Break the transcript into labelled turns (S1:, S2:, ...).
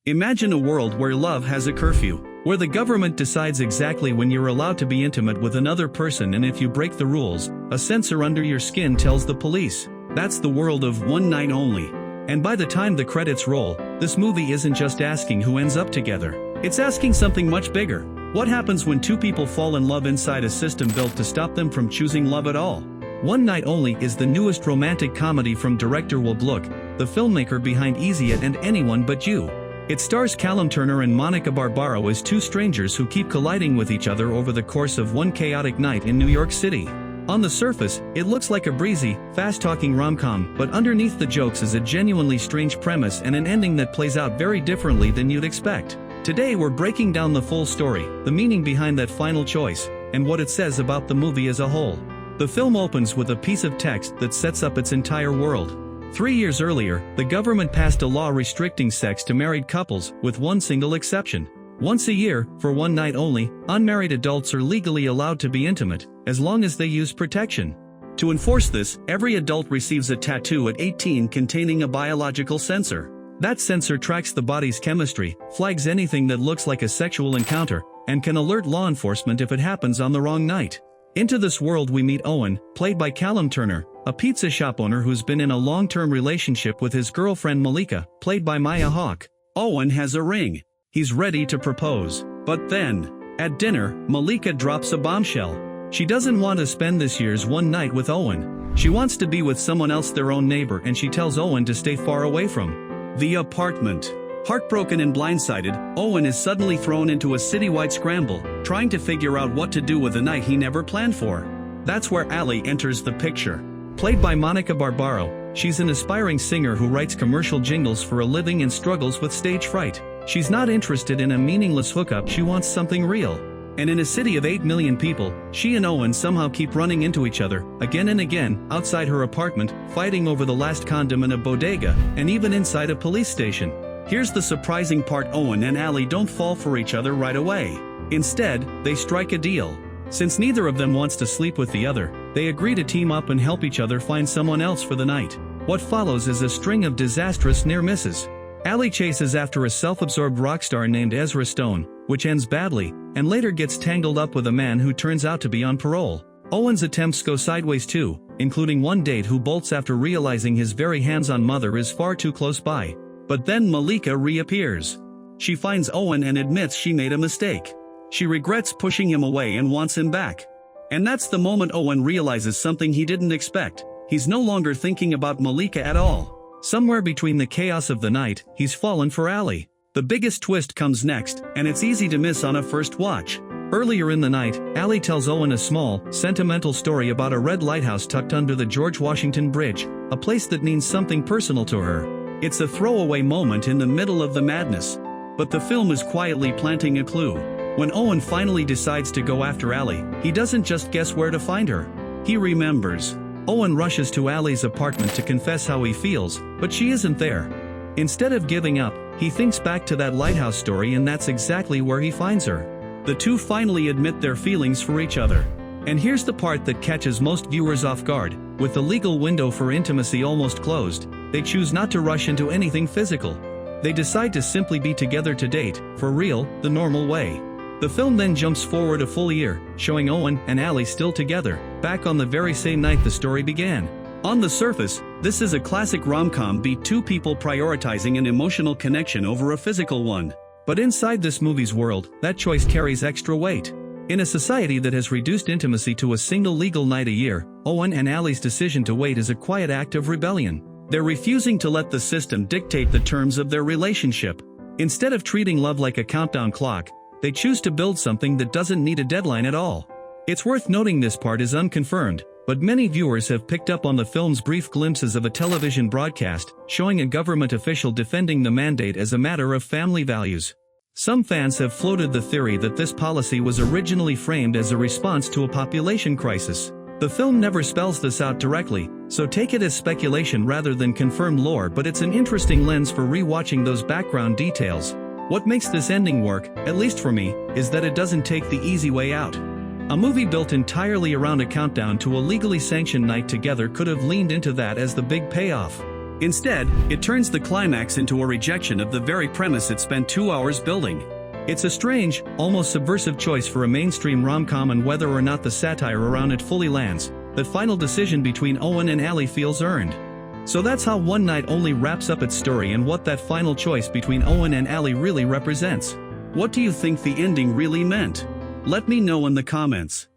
S1: Imagine a world where love has a curfew, where the government decides exactly when you're allowed to be intimate with another person, and if you break the rules, a sensor under your skin tells the police. That's the world of One Night Only. And by the time the credits roll, this movie isn't just asking who ends up together. It's asking something much bigger. What happens when two people fall in love inside a system built to stop them from choosing love at all? One Night Only is the newest romantic comedy from director Gluck, the filmmaker behind Easy It and Anyone But You. It stars Callum and Monica Barbaro as two strangers who keep colliding with each other over the course of one chaotic night in New York City. On the surface, it looks like a breezy, fast-talking rom-com, but underneath the jokes is a genuinely strange premise and an ending that plays out very differently than you'd expect. Today we're breaking down the full story, the meaning behind that final choice, and what it says about the movie as a whole. The film opens with a piece of text that sets up its entire world. 3 years earlier, the government passed a law restricting sex to married couples, with one single exception. Once a year, for one night only, unmarried adults are legally allowed to be intimate, as long as they use protection. To enforce this, every adult receives a tattoo at 18 containing a biological sensor. That sensor tracks the body's chemistry, flags anything that looks like a sexual encounter, and can alert law enforcement if it happens on the wrong night. Into this world we meet Owen, played by Callum, a pizza shop owner who's been in a long-term relationship with his girlfriend Malika, played by Maya Hawke. Owen has a ring. He's ready to propose. But then, at dinner, Malika drops a bombshell. She doesn't want to spend this year's one night with Owen. She wants to be with someone else, their own neighbor, and she tells Owen to stay far away from the apartment. Heartbroken and blindsided, Owen is suddenly thrown into a citywide scramble, trying to figure out what to do with a night he never planned for. That's where Allie enters the picture. Played by Monica Barbaro, she's an aspiring singer who writes commercial jingles for a living and struggles with stage fright. She's not interested in a meaningless hookup, she wants something real. And in a city of 8 million people, she and Owen somehow keep running into each other, again and again, outside her apartment, fighting over the last condom in a bodega, and even inside a police station. Here's the surprising part: Owen and Allie don't fall for each other right away. Instead, they strike a deal. Since neither of them wants to sleep with the other, they agree to team up and help each other find someone else for the night. What follows is a string of disastrous near misses. Allie chases after a self-absorbed rock star named Ezra Stone, which ends badly, and later gets tangled up with a man who turns out to be on parole. Owen's attempts go sideways too, including one date who bolts after realizing his very hands-on mother is far too close by. But then Malika reappears. She finds Owen and admits she made a mistake. She regrets pushing him away and wants him back. And that's the moment Owen realizes something he didn't expect. He's no longer thinking about Malika at all. Somewhere between the chaos of the night, he's fallen for Allie. The biggest twist comes next, and it's easy to miss on a first watch. Earlier in the night, Allie tells Owen a small, sentimental story about a red lighthouse tucked under the George Washington Bridge, a place that means something personal to her. It's a throwaway moment in the middle of the madness. But the film is quietly planting a clue. When Owen finally decides to go after Allie, he doesn't just guess where to find her. He remembers. Owen rushes to Allie's apartment to confess how he feels, but she isn't there. Instead of giving up, he thinks back to that lighthouse story, and that's exactly where he finds her. The two finally admit their feelings for each other. And here's the part that catches most viewers off guard. With the legal window for intimacy almost closed, they choose not to rush into anything physical. They decide to simply be together to date, for real, the normal way. The film then jumps forward a full year, showing Owen and Allie still together, back on the very same night the story began. On the surface, this is a classic rom-com beat, two people prioritizing an emotional connection over a physical one. But inside this movie's world, that choice carries extra weight. In a society that has reduced intimacy to a single legal night a year, Owen and Allie's decision to wait is a quiet act of rebellion. They're refusing to let the system dictate the terms of their relationship. Instead of treating love like a countdown clock, they choose to build something that doesn't need a deadline at all. It's worth noting this part is unconfirmed, but many viewers have picked up on the film's brief glimpses of a television broadcast, showing a government official defending the mandate as a matter of family values. Some fans have floated the theory that this policy was originally framed as a response to a population crisis. The film never spells this out directly, so take it as speculation rather than confirmed lore, but it's an interesting lens for rewatching those background details. What makes this ending work, at least for me, is that it doesn't take the easy way out. A movie built entirely around a countdown to a legally sanctioned night together could have leaned into that as the big payoff. Instead, it turns the climax into a rejection of the very premise it spent 2 hours building. It's a strange, almost subversive choice for a mainstream rom-com, and whether or not the satire around it fully lands, that final decision between Owen and Allie feels earned. So that's how One Night Only wraps up its story, and what that final choice between Owen and Allie really represents. What do you think the ending really meant? Let me know in the comments.